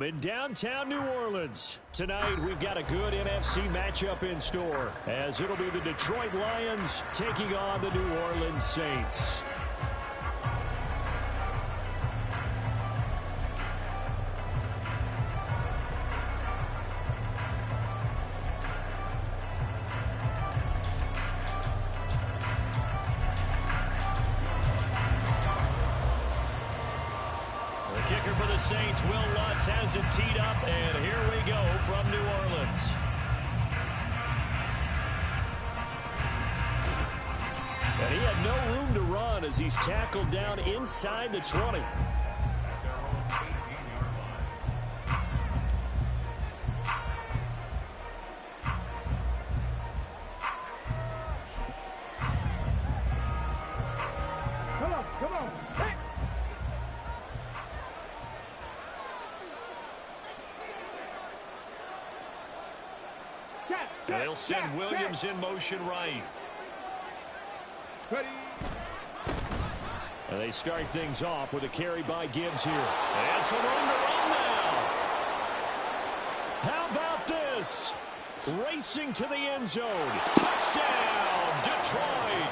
home in downtown New Orleans. Tonight, we've got a good NFC matchup in store, as it'll be the Detroit Lions taking on the New Orleans Saints. Kicker for the Saints, Will Lutz, has it teed up, and here we go from New Orleans. And he had no room to run as he's tackled down inside the 20. Come on. Hey. And they'll send Williams in motion right. And they start things off with a carry by Gibbs here. And some room to run now. How about this? Racing to the end zone. Touchdown, Detroit.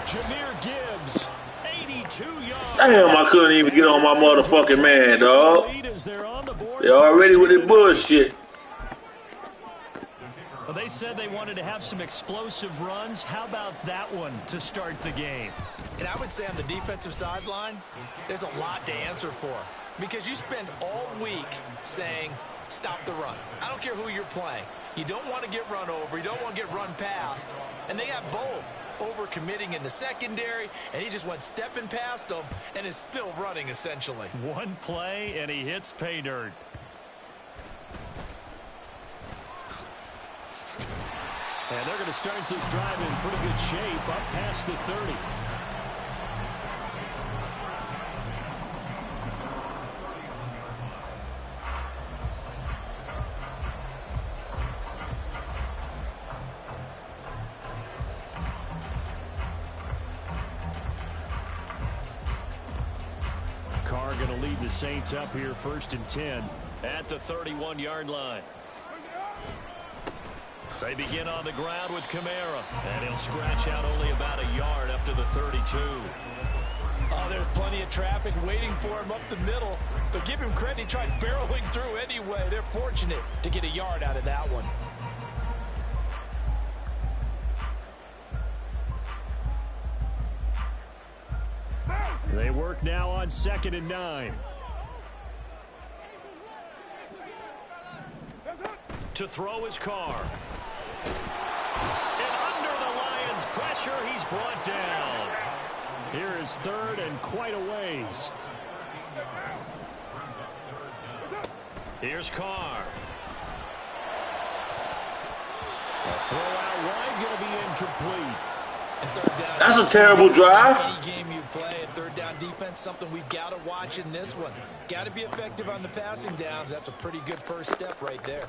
Jahmyr Gibbs, 82 yards. Damn, I couldn't even get on my motherfucking man, dog. They're already with the bullshit. Well, they said they wanted to have some explosive runs. How about that one to start the game? And I would say on the defensive sideline, there's a lot to answer for. Because you spend all week saying, stop the run. I don't care who you're playing. You don't want to get run over. You don't want to get run past. And they got both. Over-committing in the secondary, and he just went stepping past them and is still running, essentially. One play, and he hits pay dirt. And they're going to start this drive in pretty good shape up past the 30. Carr going to lead the Saints up here 1st and 10 at the 31-yard line. They begin on the ground with Kamara, and he'll scratch out only about a yard up to the 32. Oh, there's plenty of traffic waiting for him up the middle, but give him credit, he tried barreling through anyway. They're fortunate to get a yard out of that one. They work now on 2nd and 9. To throw his Carr. And under the Lions' pressure, he's brought down. Here is 3rd and quite a ways. Here's Carr. A throw out wide going to be incomplete. That's a terrible drive. Any game you play at third down defense, something we've got to watch in this one. Got to be effective on the passing downs. That's a pretty good first step right there.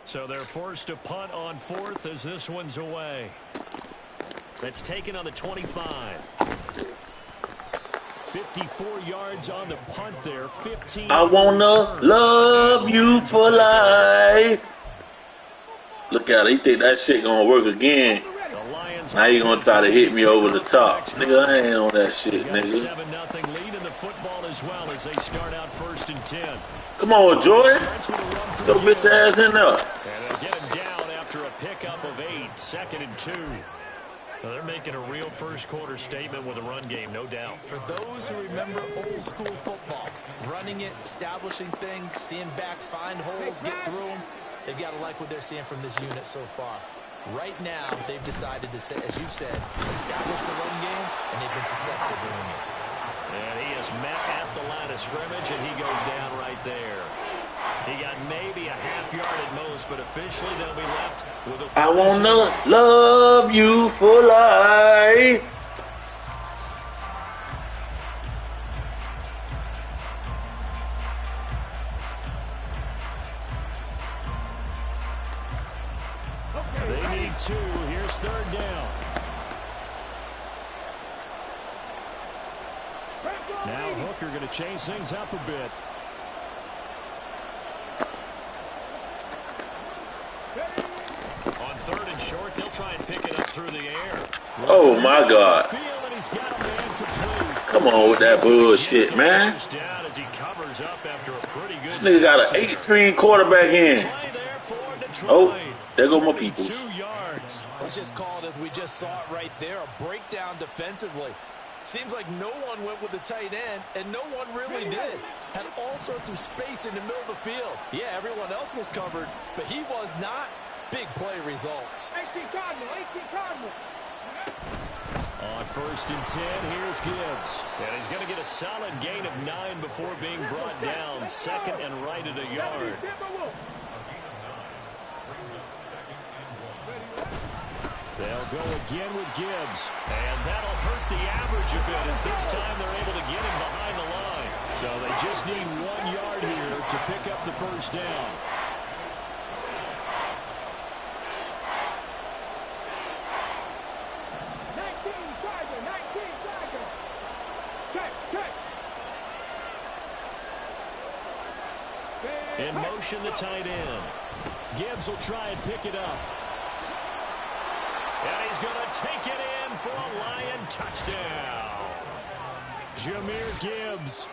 So they're forced to punt on 4th as this one's away. That's taken on the 25. 54 yards on the punt there. 15. I wanna love you for life. Look at it. He think that shit gonna work again. Now he gonna try to hit me over the top. Nigga, I ain't on that shit, nigga. 7-0 lead in the football as well as they start out 1st and 10. Come on, Jordan. Go bitch ass in there. And they get him down after a pickup of 8. 2nd and 2. Well, they're making a real first-quarter statement with a run game, no doubt. For those who remember old-school football, running it, establishing things, seeing backs find holes, get through them, they've got to like what they're seeing from this unit so far. Right now, they've decided to, as you said, establish the run game, and they've been successful doing it. And he is met at the line of scrimmage, and he goes down right there. He got maybe a half yard at most, but officially they'll be left with a... I wanna love you for life. They need 2. Here's 3rd down. Now Hooker going to change things up a bit. short. They'll try and pick it up through the air. Oh, my God. Come on with that bullshit, man. This nigga got an 8-string quarterback in. Oh, there go my peoples. Let's just call it as we just saw it right there, a breakdown defensively. Seems like no one went with the tight end, and no one really did. Had all sorts of space in the middle of the field. Yeah, everyone else was covered, but he was not. Big play results. 18 Cardinal, 18 Cardinal. On 1st and 10, here's Gibbs. And he's going to get a solid gain of 9 before being brought down. 2nd and right at a yard. They'll go again with Gibbs. And that'll hurt the average a bit as this time they're able to get him behind the line. So they just need 1 yard here to pick up the first down. In motion, the tight end. Gibbs will try and pick it up. And he's going to take it in for a Lion touchdown. Jahmyr Gibbs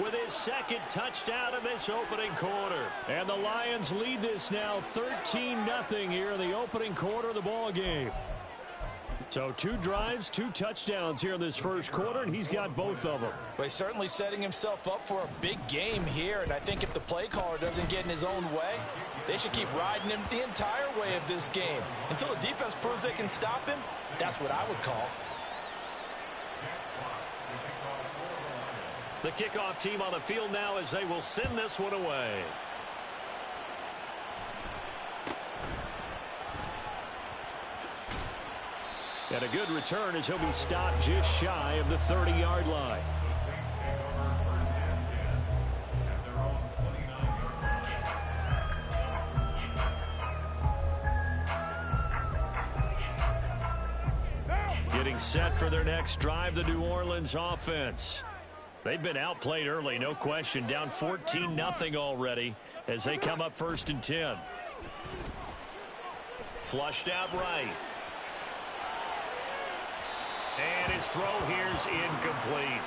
with his 2nd touchdown of this opening quarter. And the Lions lead this now 13-0 here in the opening quarter of the ball game. So 2 drives, 2 touchdowns here in this first quarter, and he's got both of them. But he's certainly setting himself up for a big game here, and I think if the play caller doesn't get in his own way, they should keep riding him the entire way of this game. Until the defense proves they can stop him, that's what I would call. The kickoff team on the field now as they will send this one away. And a good return as he'll be stopped just shy of the 30-yard line. Getting set for their next drive, the New Orleans offense. They've been outplayed early, no question. Down 14-0 already as they come up 1st and 10. Flushed out right. And his throw here's incomplete.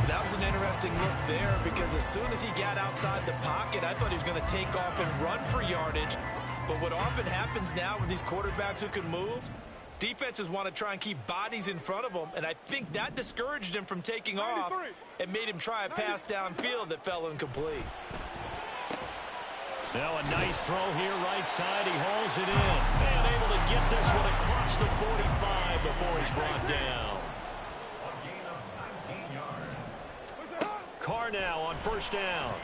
That was an interesting look there because as soon as he got outside the pocket, I thought he was going to take off and run for yardage. But what often happens now with these quarterbacks who can move, defenses want to try and keep bodies in front of them, and I think that discouraged him from taking off and made him try a pass downfield that fell incomplete. Now a nice throw here right side. He hauls it in. And able to get this one across the 45 before he's brought down. Carr now on 1st down.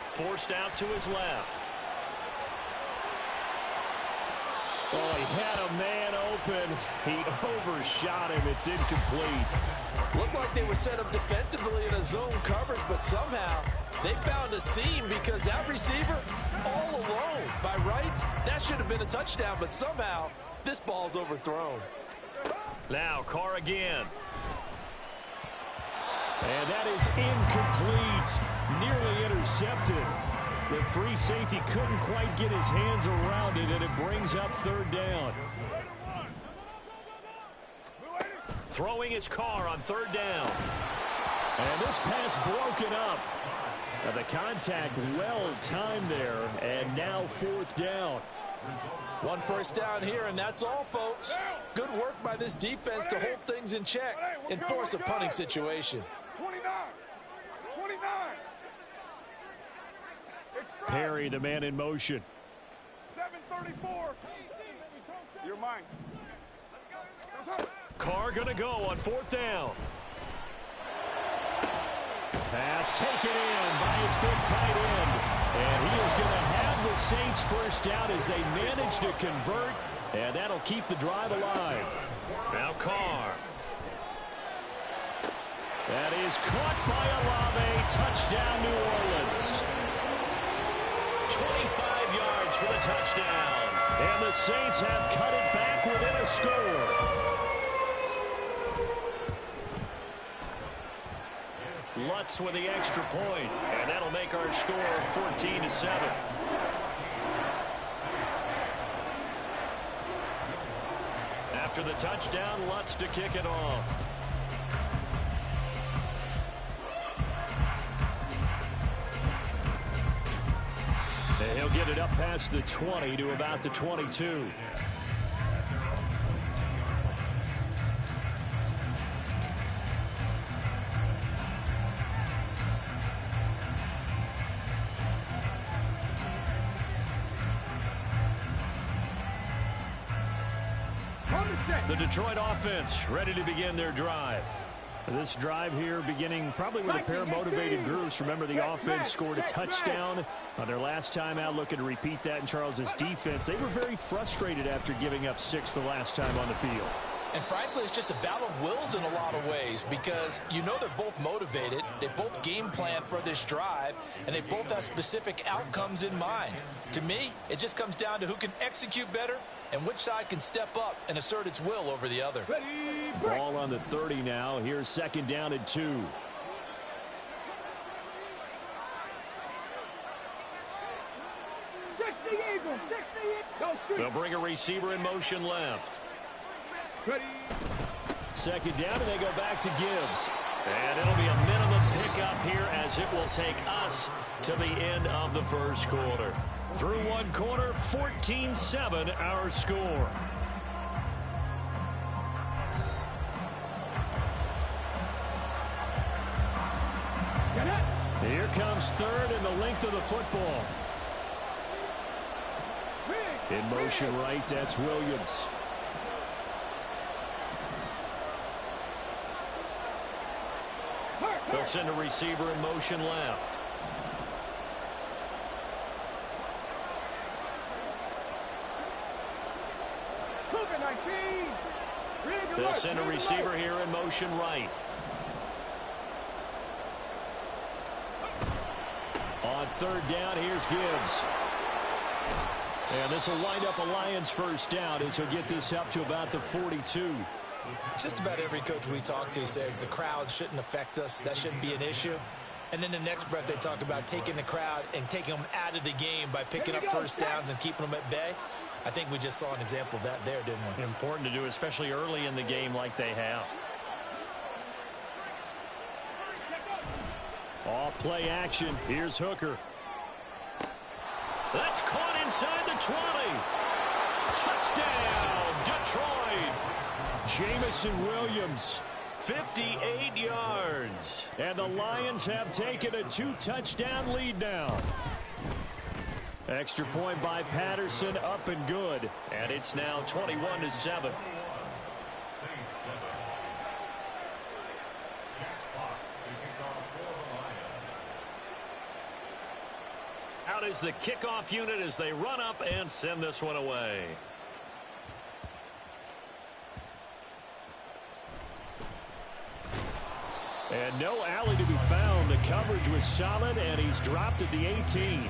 Forced out to his left. Oh, he had a man open. He overshot him. It's incomplete. Looked like they were set up defensively in a zone coverage, but somehow they found a seam because that receiver all alone. By rights, that should have been a touchdown, but somehow this ball's overthrown. Now Carr again. And that is incomplete. Nearly intercepted. The free safety couldn't quite get his hands around it, and it brings up 3rd down. Throwing his Carr on 3rd down. And this pass broken up. And the contact well timed there, and now 4th down. 1 first down here, and that's all, folks. Good work by this defense to hold things in check and force a punting situation. 29. Perry, the man in motion. 7:34. You're mine. Carr going to go on 4th down. Pass taken in by his big tight end. And he is going to have the Saints 1st down as they manage to convert. And that'll keep the drive alive. Now Carr. That is caught by Olave. Touchdown, New Orleans. 25 yards for the touchdown. And the Saints have cut it back within a score. Lutz with the extra point, and that'll make our score 14-7. After the touchdown, Lutz to kick it off. And he'll get it up past the 20 to about the 22. The Detroit offense ready to begin their drive. This drive here beginning probably with a pair of motivated groups. Remember, the offense scored a touchdown on their last time out, looking to repeat that in Charles's defense. They were very frustrated after giving up 6 the last time on the field. And frankly, it's just a battle of wills in a lot of ways because you know they're both motivated, they both game plan for this drive, and they both have specific outcomes in mind. To me, it just comes down to who can execute better and which side can step up and assert its will over the other. Ball on the 30 now. Here's second down and 2. They'll bring a receiver in motion left. Second down, and they go back to Gibbs. And it'll be a minimum pickup here as it will take us to the end of the first quarter. Through one quarter, 14-7 our score. Here comes third and the length of the football. In motion right, that's Williams. They'll send a receiver in motion left. They'll send a receiver here in motion right. On third down, here's Gibbs. And this will wind up a Lions first down as he'll get this up to about the 42. Just about every coach we talk to says the crowd shouldn't affect us. That shouldn't be an issue. And then the next breath they talk about taking the crowd and taking them out of the game by picking up first downs and keeping them at bay. I think we just saw an example of that there, didn't we? Important to do, especially early in the game like they have. Off play action. Here's Hooker. That's caught inside the 20. Touchdown, Detroit. Jamison Williams. 58 yards. And the Lions have taken a 2-touchdown lead now. Extra point by Patterson, up and good. And it's now 21-7. Out is the kickoff unit as they run up and send this one away. And no alley to be found. The coverage was solid, and he's dropped at the 18.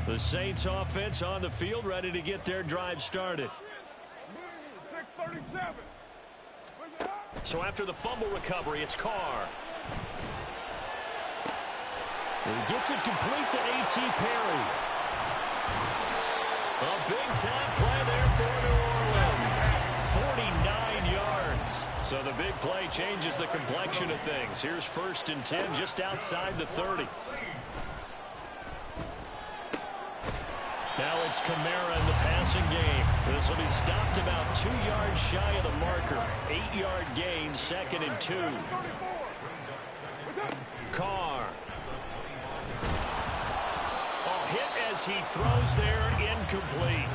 The Saints offense on the field, ready to get their drive started. 6:37. So after the fumble recovery, it's Carr. He gets it complete to A.T. Perry. A big-time play there for New Orleans. 49 yards. So the big play changes the complexion of things. Here's 1st and 10 just outside the 30. Now it's Kamara in the passing game. This will be stopped about 2 yards shy of the marker. 8-yard gain, 2nd and 2. Carr. A hit as he throws there, incomplete.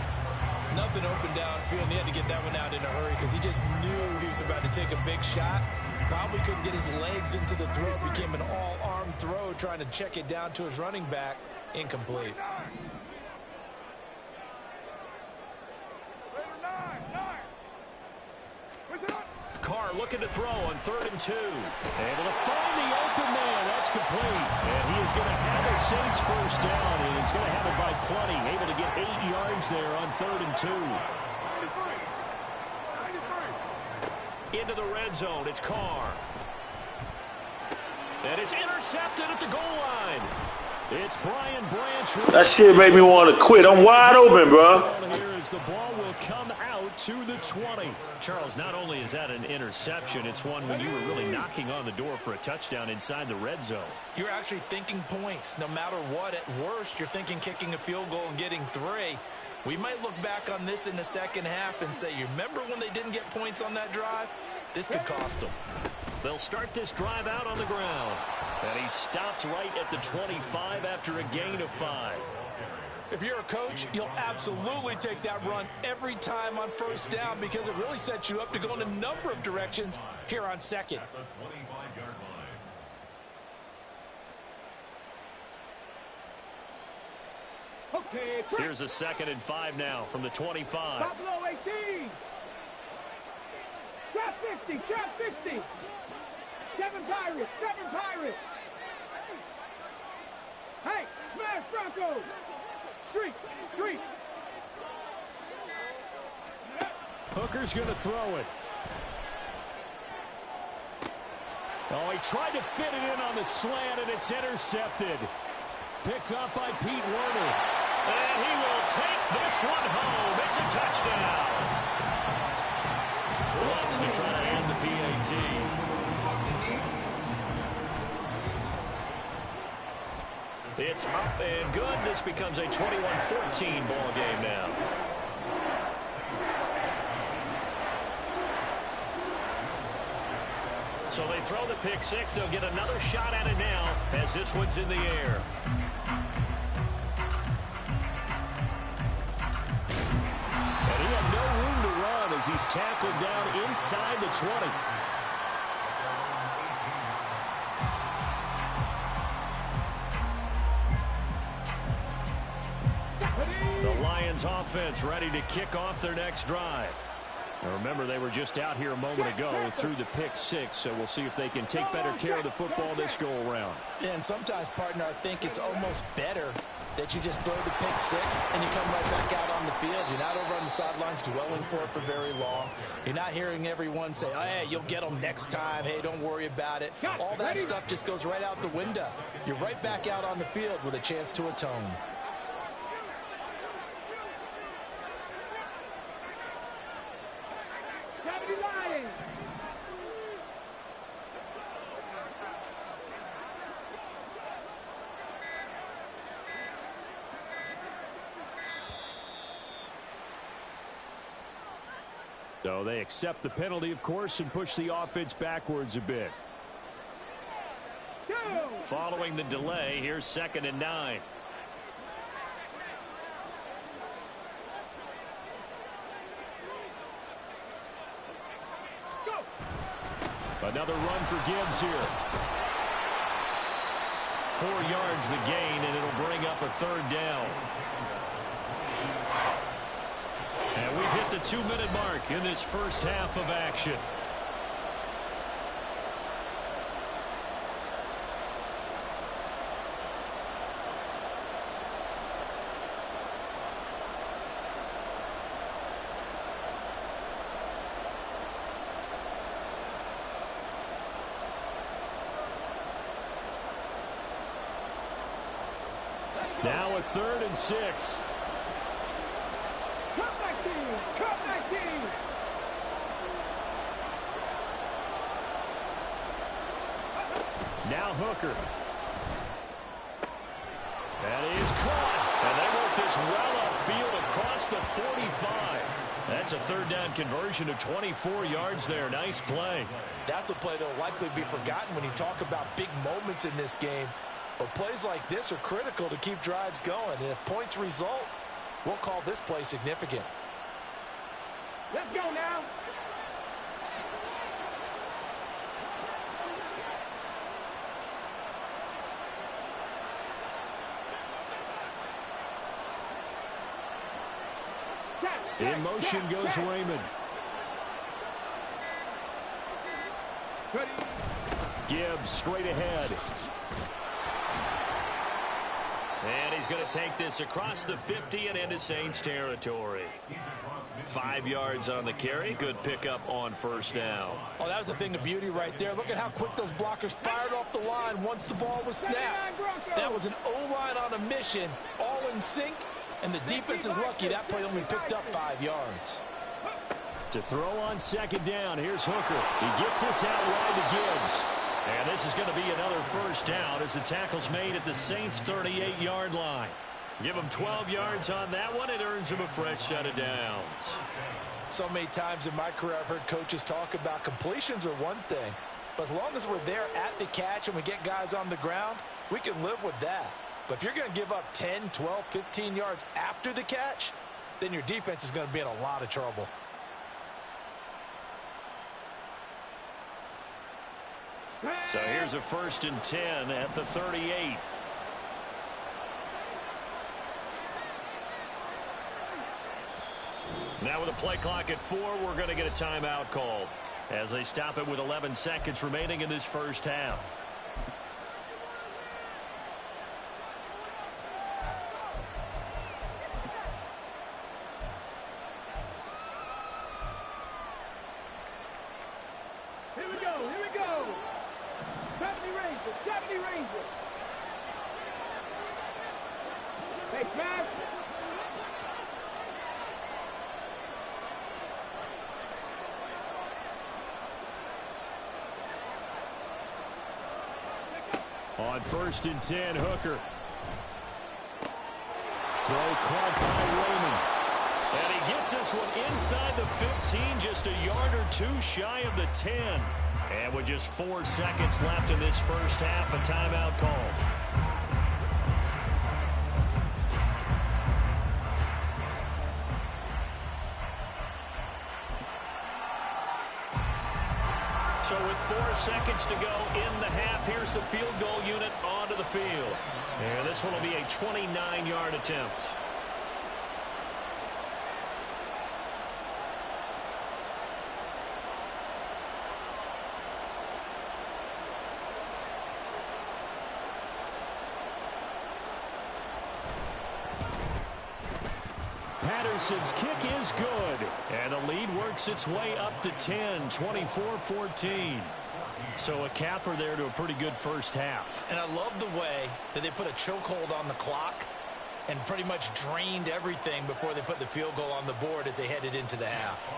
Nothing open downfield, and he had to get that one out in a hurry because he just knew he was about to take a big shot. Probably couldn't get his legs into the throw. Became an all-arm throw, trying to check it down to his running back. Incomplete. Carr looking to throw on 3rd and 2. Able to find the open man. That's complete. And he is going to have a Saints first down. And he's going to have it by plenty. Able to get 8 yards there on 3rd and 2. Into the red zone. It's Carr. And it's intercepted at the goal line. It's Brian Branch. That shit made me want to quit. I'm wide open, bro. Here as the ball will come out to the 20. Charles, not only is that an interception, it's one when you were really knocking on the door for a touchdown inside the red zone. You're actually thinking points. No matter what, at worst, you're thinking kicking a field goal and getting 3. We might look back on this in the second half and say, you remember when they didn't get points on that drive? This could cost them. They'll start this drive out on the ground. And he stopped right at the 25 after a gain of 5. If you're a coach, you'll absolutely take that run every time on first down because it really sets you up to go in a number of directions here on second. Okay, here's a 2nd and 5 now from the 25. Buffalo 18. Trap 50, trap 50. 7 Pirates, 7 Pirates. Hey, smash Broncos. Street, street. Hooker's going to throw it. Oh, he tried to fit it in on the slant, and it's intercepted. Picked up by Pete Werner. And he will take this one home. It's a touchdown. Wants to try to end the PAT. It's up and good. This becomes a 21-14 ball game now. So they throw the pick 6. They'll get another shot at it now as this one's in the air. And he had no room to run as he's tackled down inside the 20. Offense ready to kick off their next drive. Now remember, they were just out here a moment ago through the pick 6, so we'll see if they can take better care of the football this go around. And sometimes, partner, I think it's almost better that you just throw the pick 6 and you come right back out on the field. You're not over on the sidelines dwelling for it for very long. You're not hearing everyone say, oh, hey, you'll get them next time. Hey, don't worry about it. All that stuff just goes right out the window. You're right back out on the field with a chance to atone. So they accept the penalty, of course, and push the offense backwards a bit. Following the delay, here's 2nd and 9. Another run for Gibbs here. 4 yards the gain, and it'll bring up a 3rd down. And we've hit the 2-minute mark in this first half of action. Now a 3rd and 6. Cut back team! Cut back team! Now Hooker. That is caught. And they work this well upfield across the 45. That's a 3rd down conversion of 24 yards there. Nice play. That's a play that will likely be forgotten when you talk about big moments in this game. But plays like this are critical to keep drives going. And if points result, we'll call this play significant. Let's go now. In motion goes Raymond. Gibbs straight ahead. And he's going to take this across the 50 and into Saints territory. 5 yards on the carry. Good pickup on first down. Oh, that was a thing of beauty right there. Look at how quick those blockers fired off the line once the ball was snapped. That was an O-line on a mission, all in sync, and the defense is lucky that play only picked up 5 yards. To throw on second down, here's Hooker. He gets this out wide to Gibbs. And this is going to be another first down as the tackle's made at the Saints' 38-yard line. Give him 12 yards on that one. It earns him a fresh set of downs. So many times in my career I've heard coaches talk about completions are one thing, but as long as we're there at the catch and we get guys on the ground, we can live with that. But if you're going to give up 10, 12, 15 yards after the catch, then your defense is going to be in a lot of trouble. So here's a 1st and 10 at the 38. Now with a play clock at 4, we're going to get a timeout called as they stop it with 11 seconds remaining in this first half. Here we go, here we go. 70 Rangers. Hey, smash. On 1st and 10, Hooker. Throw caught by Raymond. And he gets this one inside the 15, just a yard or two shy of the 10. And with just 4 seconds left in this first half, a timeout called. So with 4 seconds to go in the half, here's the field goal unit onto the field. And this one will be a 29-yard attempt. Patterson's kick is good. And the lead works its way up to 10, 24-14. So a capper there to a pretty good first half. And I love the way that they put a chokehold on the clock and pretty much drained everything before they put the field goal on the board as they headed into the half.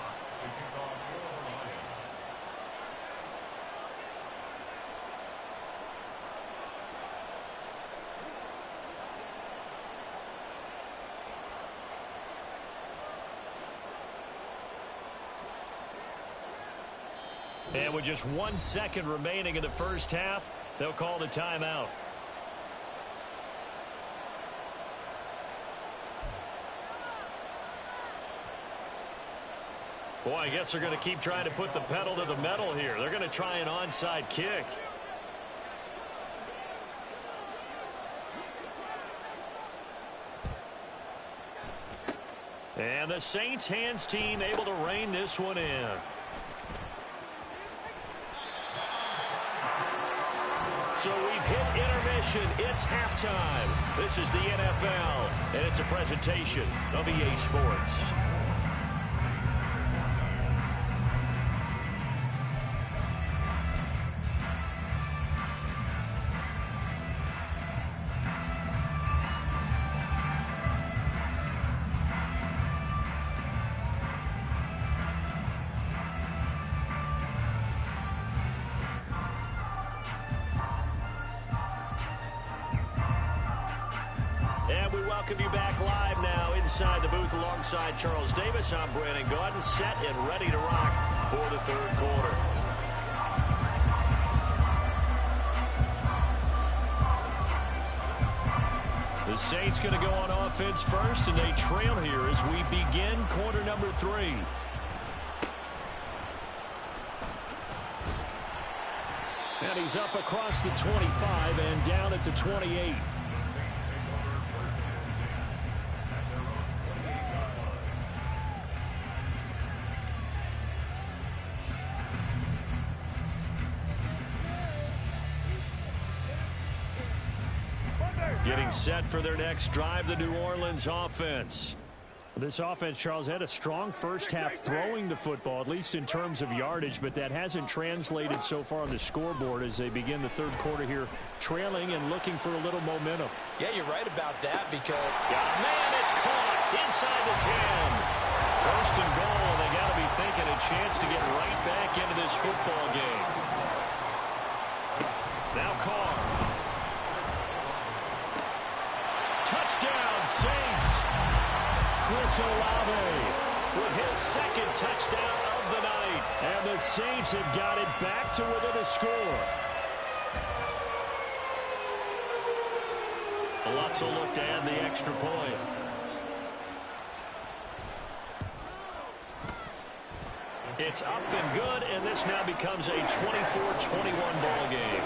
And with just 1 second remaining in the first half, they'll call the timeout. Boy, I guess they're going to keep trying to put the pedal to the metal here. They're going to try an onside kick. And the Saints hands team able to rein this one in. So we've hit intermission. It's halftime. This is the NFL, and it's a presentation of EA Sports. Welcome you back live now inside the booth alongside Charles Davis. I'm Brandon Gaudin, set and ready to rock for the third quarter. The Saints going to go on offense first, and they trail here as we begin quarter number 3. And he's up across the 25 and down at the 28. Getting set for their next drive, the New Orleans offense. This offense, Charles, had a strong first half throwing the football, at least in terms of yardage, but that hasn't translated so far on the scoreboard as they begin the third quarter here, trailing and looking for a little momentum. Yeah, you're right about that because... Man, it's caught inside the 10. First and goal, and they got to be thinking a chance to get right back into this football game. Now Carr. Touchdown, Saints. Chris Olave with his second touchdown of the night. And the Saints have got it back to within a score. Lots of look to add the extra point. It's up and good, and this now becomes a 24-21 ball game.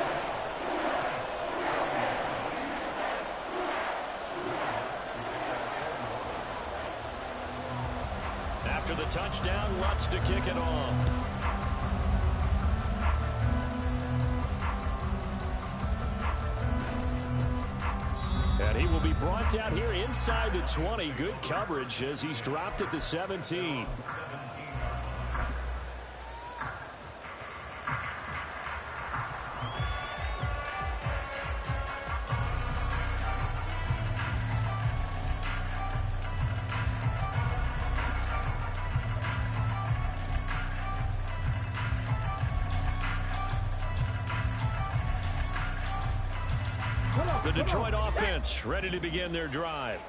After the touchdown, Lutz to kick it off. And he will be brought down here inside the 20. Good coverage as he's dropped at the 17. The Detroit offense ready to begin their drive.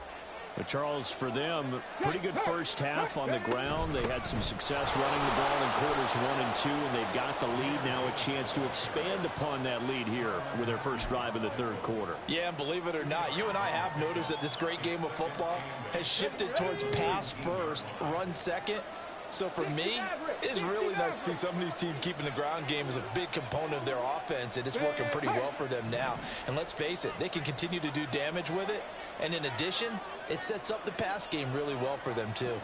But Charles, for them, pretty good first half on the ground. They had some success running the ball in quarters 1 and 2, and they've got the lead. Now a chance to expand upon that lead here with their first drive in the third quarter. Yeah, and believe it or not, you and I have noticed that this great game of football has shifted towards pass first, run second. So for me, it's really nice to see some of these teams keeping the ground game as a big component of their offense, and it's working pretty well for them now. And let's face it, they can continue to do damage with it. And in addition, it sets up the pass game really well for them too.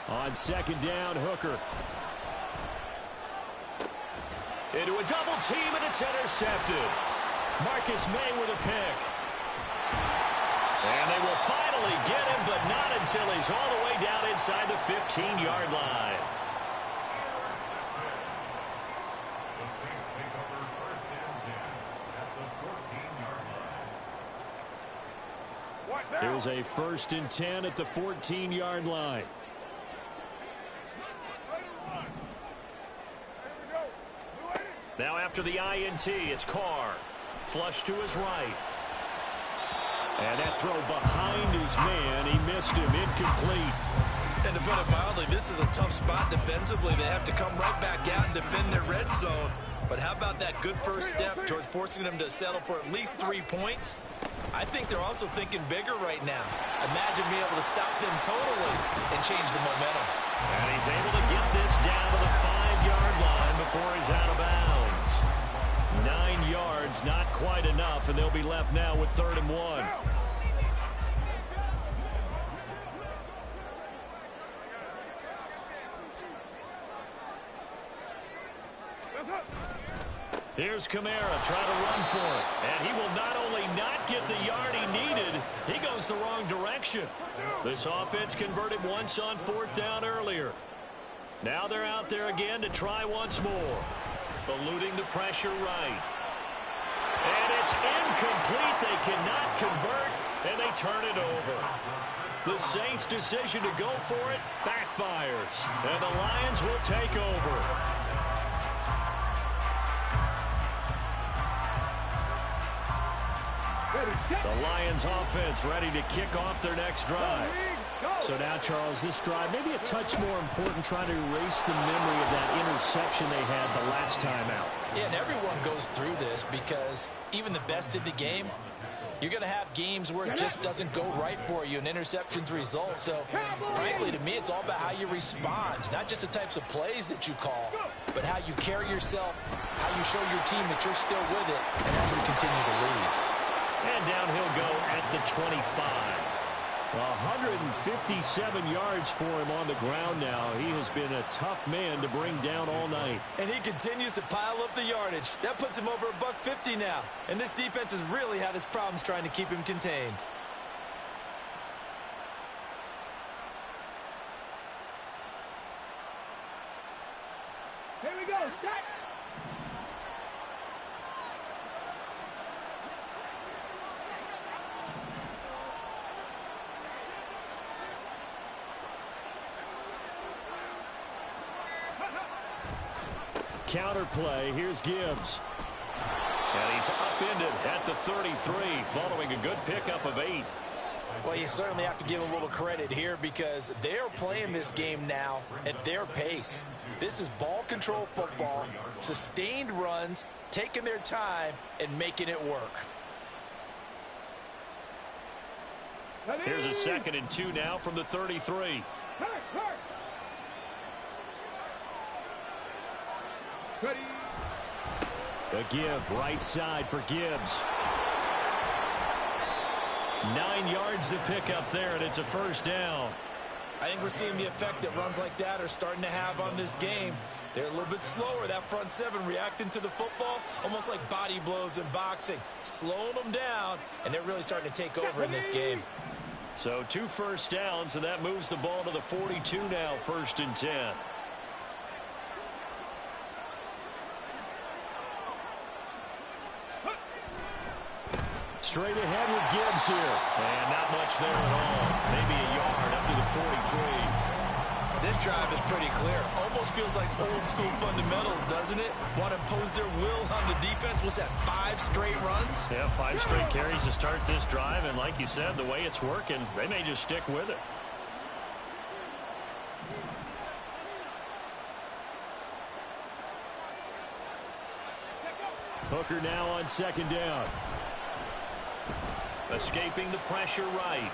On second down, Hooker. Into a double team, and it's intercepted. Marcus May with a pick. And they will finally get him, but not until he's all the way down inside the 15-yard line. The Saints take over first and 10 at the 14-yard line. Here's a first and 10 at the 14-yard line. Now after the INT, it's Carr. Flush to his right. And that throw behind his man, he missed him, incomplete. And to put it mildly, this is a tough spot defensively. They have to come right back out and defend their red zone. But how about that good first step towards forcing them to settle for at least 3 points? I think they're also thinking bigger right now. Imagine being able to stop them totally and change the momentum. And he's able to get this down to the 5-yard line before he's out of bounds. 9 yards, not quite enough, and they'll be left now with 3rd and 1. Here's Kamara trying to run for it. And he will not only not get the yard he needed, he goes the wrong direction. This offense converted once on 4th down earlier. Now they're out there again to try once more. Eluding the pressure right. And it's incomplete. They cannot convert, and they turn it over. The Saints' decision to go for it backfires, and the Lions will take over. The Lions offense ready to kick off their next drive. So now, Charles, this drive maybe a touch more important, trying to erase the memory of that interception they had the last time out. Yeah, and everyone goes through this because even the best in the game, you're going to have games where it just doesn't go right for you and interceptions result. So, frankly, to me, it's all about how you respond, not just the types of plays that you call, but how you carry yourself, how you show your team that you're still with it, and how you continue to lead. And down he'll go at the 25. 157 yards for him on the ground now. He has been a tough man to bring down all night. And he continues to pile up the yardage. That puts him over $150 now. And this defense has really had its problems trying to keep him contained. Here we go. Set. Counter play. Here's Gibbs. And he's upended at the 33 following a good pickup of 8. Well, you certainly have to give a little credit here because they're playing this game now at their pace. This is ball control football, sustained runs, taking their time, and making it work. Here's a 2nd and 2 now from the 33. The give right side for Gibbs. 9 yards to pick up there, and it's a first down. I think we're seeing the effect that runs like that are starting to have on this game. They're a little bit slower, that front seven, reacting to the football, almost like body blows in boxing, slowing them down, and they're really starting to take over in this game. So 2 first downs, and that moves the ball to the 42 now, 1st and 10. Straight ahead with Gibbs here. And not much there at all. Maybe a yard up to the 43. This drive is pretty clear. Almost feels like old school fundamentals, doesn't it? Want to impose their will on the defense. Was that 5 straight runs? Yeah, 5 straight carries to start this drive. And like you said, the way it's working, they may just stick with it. Hooker now on 2nd down. Escaping the pressure right.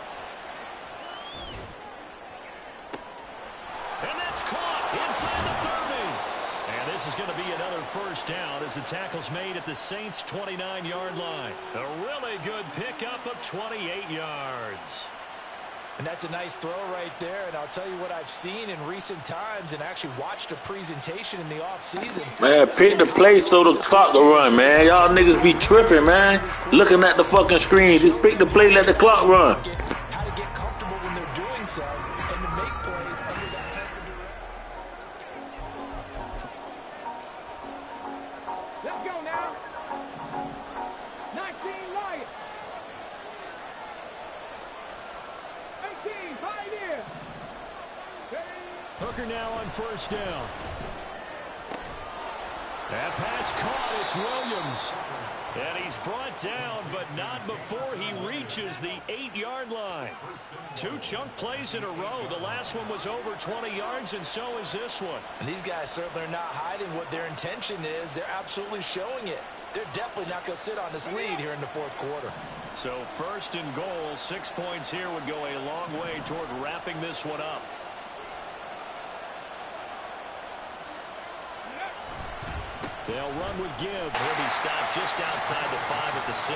And that's caught inside the 30. And this is going to be another first down as the tackle's made at the Saints' 29-yard line. A really good pickup of 28 yards. And that's a nice throw right there. And I'll tell you what I've seen in recent times and actually watched a presentation in the offseason. Man, pick the play so the clock will run, man. Y'all niggas be tripping, man. Looking at the fucking screen. Just pick the play, let the clock run. How to get comfortable when they're doing so and to make plays under that type of direction. Let's go now. 19 Lions. 18 Pioneer. Hooker now on 1st down. That pass caught. It's Williams. And he's brought down, but not before he reaches the 8-yard line. 2 chunk plays in a row. The last one was over 20 yards, and so is this one. And these guys certainly are not hiding what their intention is. They're absolutely showing it. They're definitely not going to sit on this lead here in the 4th quarter. So 1st and goal, 6 points here would go a long way toward wrapping this one up. They'll run with Gibbs. He'll be stopped just outside the 5 at the 6.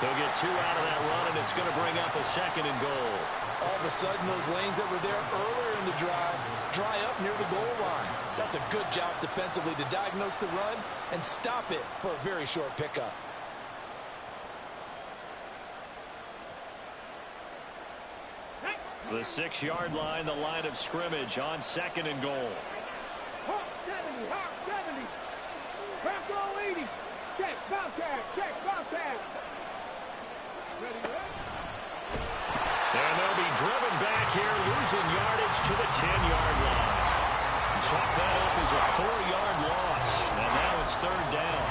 They'll get 2 out of that run, and it's going to bring up a 2nd and goal. All of a sudden, those lanes that were there earlier in the drive dry up near the goal line. That's a good job defensively to diagnose the run and stop it for a very short pickup. The 6-yard line, the line of scrimmage on 2nd and goal. Hawk 70, Hawk 70. Bronco 80. Check, bounce tag, check, bounce tag. Ready, ready? And they'll be driven back here, losing yardage to the 10-yard line. Chalk that up as a 4-yard loss, and now it's 3rd down.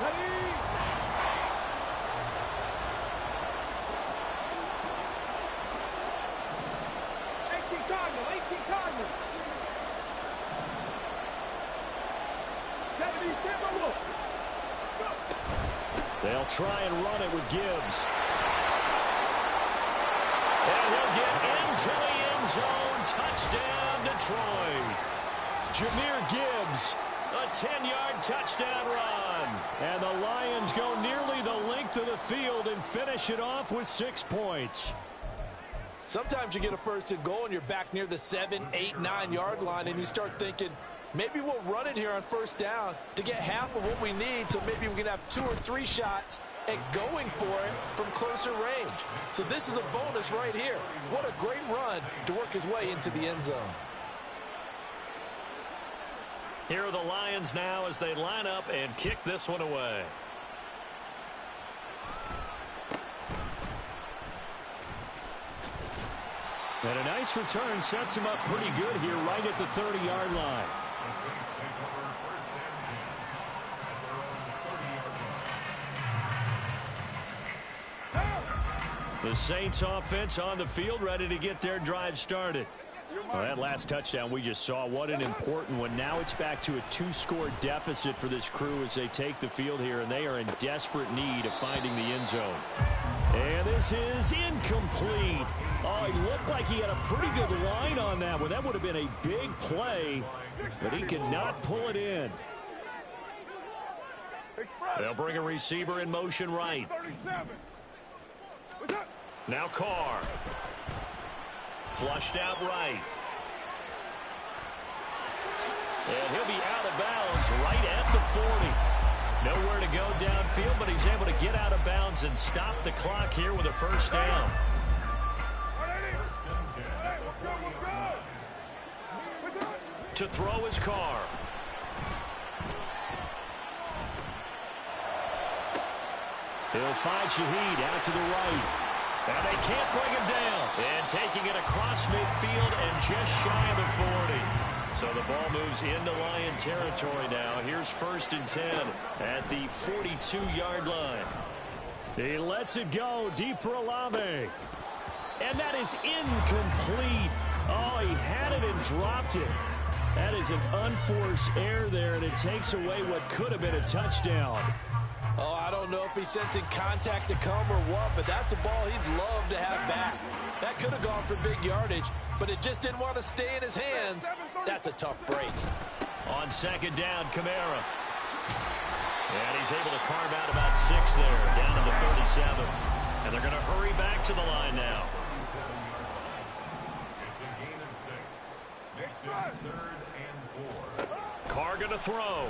Ready? Cardinal. 77 Wolf. They'll try and run it with Gibbs. And he'll get into the end zone. Touchdown, Detroit. Jahmyr Gibbs A 10-yard touchdown run. And the Lions go nearly the length of the field and finish it off with 6 points. Sometimes you get a first and goal and you're back near the 7, 8, 9-yard line and you start thinking, maybe we'll run it here on first down to get half of what we need, so maybe we can have 2 or 3 shots at going for it from closer range. So this is a bonus right here. What a great run to work his way into the end zone. Here are the Lions now as they line up and kick this one away. And a nice return sets him up pretty good here right at the 30-yard line. The Saints take over first and 10 at their own 30-yard line. The Saints offense on the field, ready to get their drive started. Well, that last touchdown we just saw, what an important one. Now it's back to a 2-score deficit for this crew as they take the field here, and they are in desperate need of finding the end zone. And this is incomplete. Oh, he looked like he had a pretty good line on that one. That would have been a big play, but he cannot pull it in. They'll bring a receiver in motion right. Now Carr. Flushed out right. And he'll be out of bounds right at the 40. Nowhere to go downfield, but he's able to get out of bounds and stop the clock here with a first down. To throw his Carr. He'll find Shaheed out to the right. And they can't bring him down. And taking it across midfield and just shy of the 40. So the ball moves into Lion territory now. Here's first and 10 at the 42-yard line. He lets it go deep for Olave. And that is incomplete. Oh, he had it and dropped it. That is an unforced error there, and it takes away what could have been a touchdown. Oh, I don't know if he's sensing contact to come or what, but that's a ball he'd love to have back. That could have gone for big yardage, but it just didn't want to stay in his hands. That's a tough break. On second down, Kamara. And he's able to carve out about 6 there, down to the 37. And they're going to hurry back to the line now. It's a gain of 6. Nixon, 3rd and 4. Carr going to throw.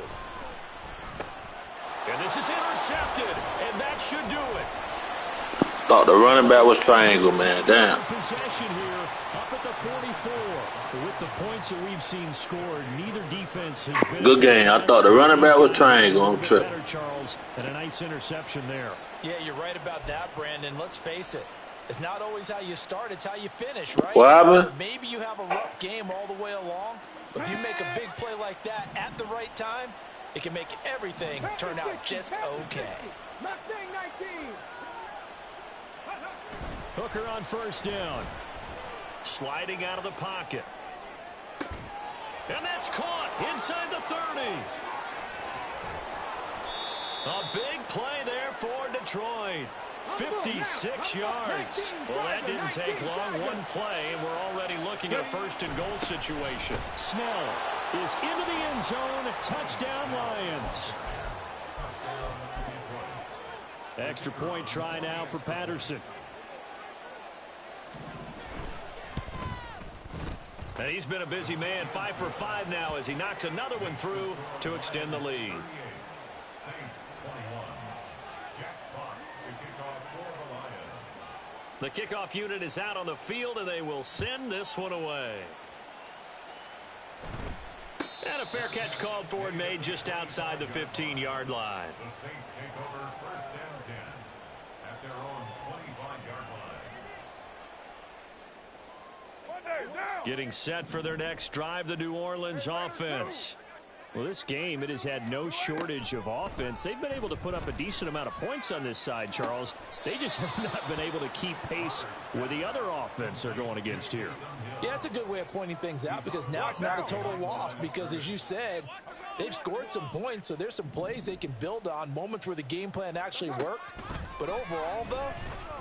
And this is intercepted, and that should do it. Thought the running back was triangle, man. Damn. Possession here up at the 44. With the points that we've seen scored, neither defense has been Good game. I thought the running back was triangle on trip. better, Charles, and a nice interception there. Yeah, you're right about that, Brandon. Let's face it. It's not always how you start, it's how you finish, right? What happened? So maybe you have a rough game all the way along, but if you make a big play like that at the right time, it can make everything turn out just okay. Mustang 19. Hooker on first down. Sliding out of the pocket. And that's caught inside the 30. A big play there for Detroit. 56 yards. Well, that didn't take long. One play, and we're already looking at a first and goal situation. Snell is into the end zone. Touchdown, Lions. Extra point try now for Patterson. And he's been a busy man. 5 for 5 now as he knocks another one through to extend the lead. Saints 21. Jack Fox to kick off for the Lions. The kickoff unit is out on the field, and they will send this one away. And a fair catch called for and made just outside the 15-yard line. The Saints take over first and 10 at their own 25-yard line. Getting set for their next drive, the New Orleans offense. Well, this game, it has had no shortage of offense. They've been able to put up a decent amount of points on this side, Charles. They just have not been able to keep pace with the other offense they're going against here. Yeah, that's a good way of pointing things out because now it's not a total loss because, as you said, they've scored some points, so there's some plays they can build on, moments where the game plan actually worked. But overall, though,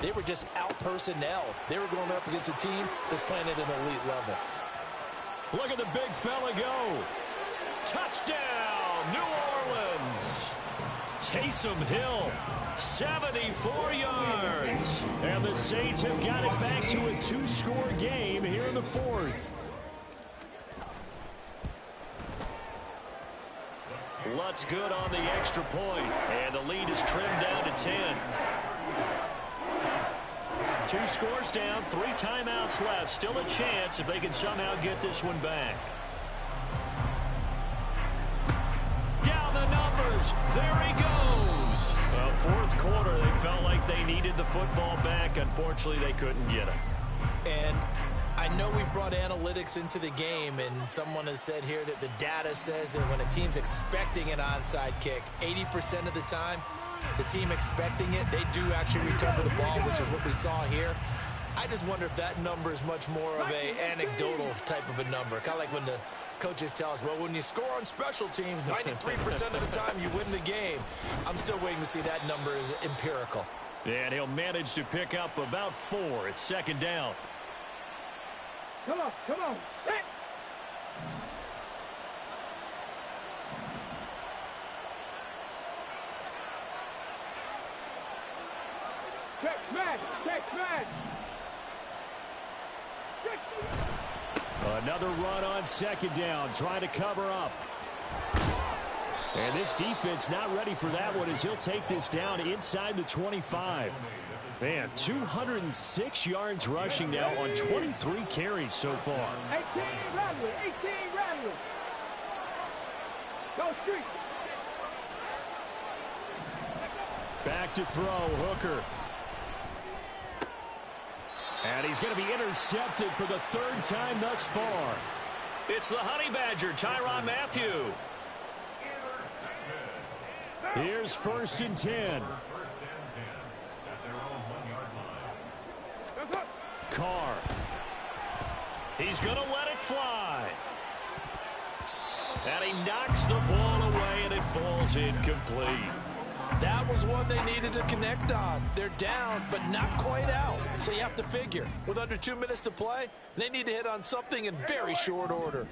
they were just out-personnel. They were going up against a team that's playing at an elite level. Look at the big fella go. Touchdown, New Orleans. Taysom Hill, 74 yards. And the Saints have got it back to a 2-score game here in the fourth. Lutt's good on the extra point, and the lead is trimmed down to 10. 2 scores down, 3 timeouts left. Still a chance if they can somehow get this one back. Down the numbers. There he goes. Well, fourth quarter, they felt like they needed the football back. Unfortunately, they couldn't get it. And I know we brought analytics into the game, and someone has said here that the data says that when a team's expecting an onside kick, 80% of the time, the team expecting it, they do actually recover the ball, which is what we saw here. I just wonder if that number is much more of a anecdotal type of a number. Kind of like when the coaches tell us, well, when you score on special teams, 93% of the time you win the game. I'm still waiting to see that number is empirical. And he'll manage to pick up about 4. It's second down. Come on, set. Check smash. Another run on second down, trying to cover up. And this defense not ready for that one as he'll take this down inside the 25. Man, 206 yards rushing now on 23 carries so far. 18 rattling. Go street. Back to throw, Hooker. And he's going to be intercepted for the 3rd time thus far. It's the Honey Badger, Tyrann Mathieu. Here's 1st and 10. Carr. He's going to let it fly. And he knocks the ball away, and it falls incomplete. That was one they needed to connect on. They're down, but not quite out. So you have to figure, with under 2 minutes to play, they need to hit on something in very short order.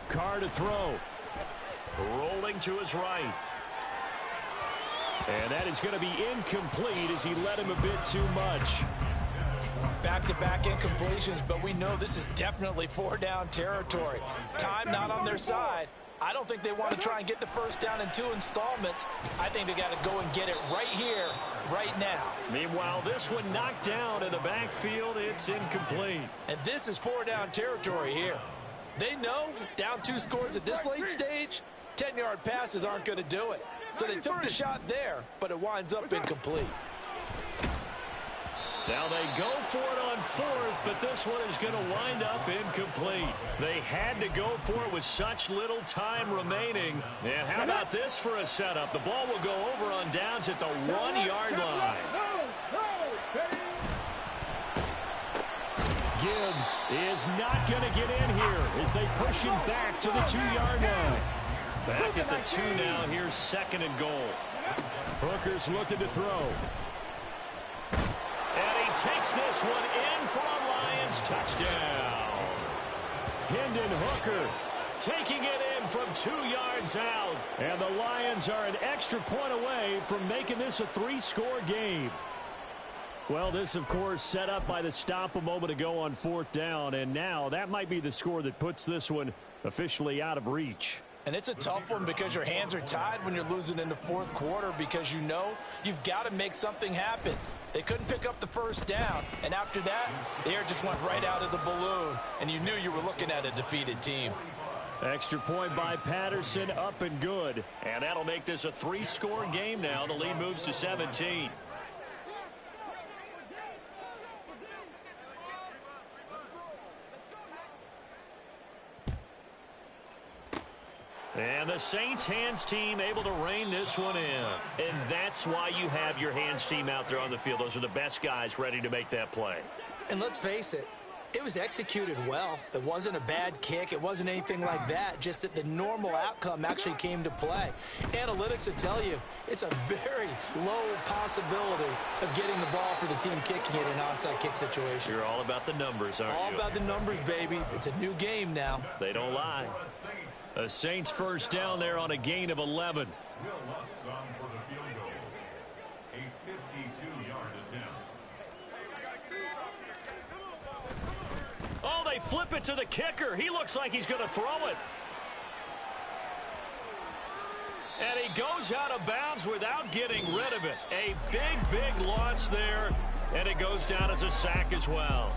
Carr to throw. Rolling to his right. And that is going to be incomplete as he led him a bit too much. Back-to-back incompletions, but we know this is definitely 4-down territory. Time not on their side. I don't think they want to try and get the first down in 2 installments. I think they got to go and get it right here, right now. Meanwhile, this one knocked down in the backfield. It's incomplete. And this is 4-down territory here. They know down 2 scores at this late stage, 10-yard passes aren't going to do it. So they took the shot there, but it winds up incomplete. Now they go for it on 4th, but this one is going to wind up incomplete. They had to go for it with such little time remaining. And how about this for a setup? The ball will go over on downs at the 1-yard line. Gibbs is not going to get in here as they push him back to the 2-yard line. Back at the 2 now. Here's 2nd and goal. Hooker's looking to throw. And he takes this one in for a Lions touchdown. Hendon Hooker taking it in from 2 yards out. And the Lions are an extra point away from making this a 3-score game. Well, this, of course, set up by the stop a moment ago on 4th down. And now that might be the score that puts this one officially out of reach. And it's a tough one because your hands are tied when you're losing in the 4th quarter because you know you've got to make something happen. They couldn't pick up the first down, and after that, the air just went right out of the balloon, and you knew you were looking at a defeated team. Extra point by Patterson, up and good. And that'll make this a 3-score game now. The lead moves to 17. And the Saints hands team able to rein this one in. And that's why you have your hands team out there on the field. Those are the best guys ready to make that play. And let's face it, It was executed well. It wasn't a bad kick. It wasn't anything like that. Just that the normal outcome actually came to play. Analytics will tell you it's a very low possibility of getting the ball for the team kicking it in an onside kick situation. You're all about the numbers, aren't you? All about the numbers, baby. It's a new game now. They don't lie. A Saints first down there on a gain of 11. Will Lutz on for the field goal. A 52-yard attempt. Oh, they flip it to the kicker. He looks like he's going to throw it. And he goes out of bounds without getting rid of it. A big, big loss there. And it goes down as a sack as well.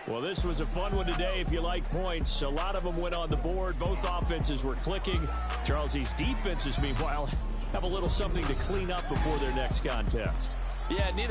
Well, this was a fun one today if you like points. A lot of them went on the board. Both offenses were clicking. Charles, these defenses, meanwhile, have a little something to clean up before their next contest. Yeah, neither.